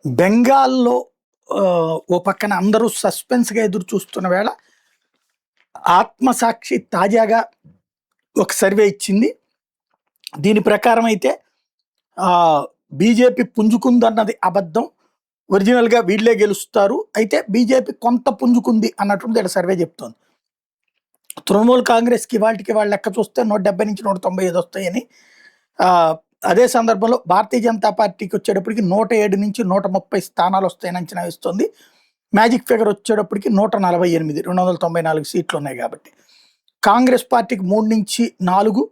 బెంగాల్‌లో ఓ పక్కన అందరూ సస్పెన్స్‌గా ఎదురు చూస్తున్న వేళ, ఆత్మసాక్షి తాజాగా ఒక సర్వే ఇచ్చింది. దీని ప్రకారం అయితే బీజేపీ పుంజుకుందన్నది అబద్ధం. ఒరిజినల్‌గా వీళ్ళే గెలుస్తారు. అయితే బీజేపీ కొంత పుంజుకుంది అన్నటువంటిది ఈడ సర్వే చెప్తోంది. తృణమూల్ కాంగ్రెస్‌కి ఇవాల్టికి వాళ్ళ లెక్క చూస్తే 170-195 వస్తాయని. అదే సందర్భంలో భారతీయ జనతా పార్టీకి వచ్చేటప్పటికి 107 నుంచి 130 స్థానాలు వస్తాయని అంచనా వేస్తోంది. మ్యాజిక్ ఫిగర్ వచ్చేటప్పటికి 148, 294 సీట్లు ఉన్నాయి కాబట్టి. కాంగ్రెస్ పార్టీకి 3-4,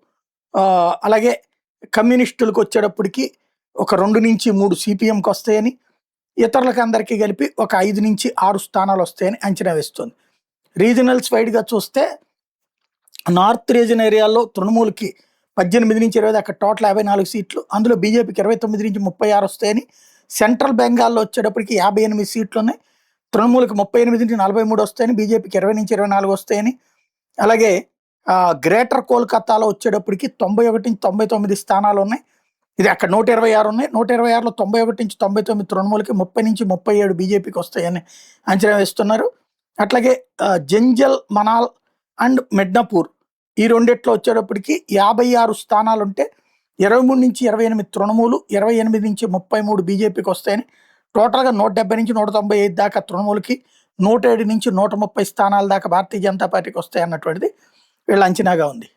అలాగే కమ్యూనిస్టులకు వచ్చేటప్పటికి ఒక 2-3 సిపిఎంకి వస్తాయని, ఇతరులకు అందరికీ కలిపి ఒక 5-6 స్థానాలు వస్తాయని అంచనా వేస్తోంది. రీజనల్స్ వైడ్గా చూస్తే నార్త్ రీజన్ ఏరియాలో తృణమూల్కి 18-20 అక్కడ టోటల్ 54 సీట్లు, అందులో బీజేపీకి 29-36 వస్తాయని. సెంట్రల్ బెంగాల్లో వచ్చేటప్పటికి 58 సీట్లు ఉన్నాయి. తృణమూల్కి 38-43 వస్తాయని, బీజేపీకి 20-24 వస్తాయని. అలాగే గ్రేటర్ కోల్కతాలో వచ్చేటప్పటికి 91-99 స్థానాలు ఉన్నాయి. ఇది అక్కడ 126 ఉన్నాయి. 126లో 91-99 తృణమూల్కి, 30-37 బీజేపీకి వస్తాయని అంచనా వేస్తున్నారు. అట్లాగే జంజల్, మనాల్ అండ్ మిడ్నాపూర్ ఈ రెండిట్లో వచ్చేటప్పటికి 56 స్థానాలు ఉంటే 23-28 తృణమూలు, 28-33 బీజేపీకి వస్తాయని. టోటల్గా 170-195 దాకా తృణమూలకి, 107-130 స్థానాల దాకా భారతీయ జనతా పార్టీకి వస్తాయి అన్నటువంటిది వీళ్ళ అంచనాగా ఉంది.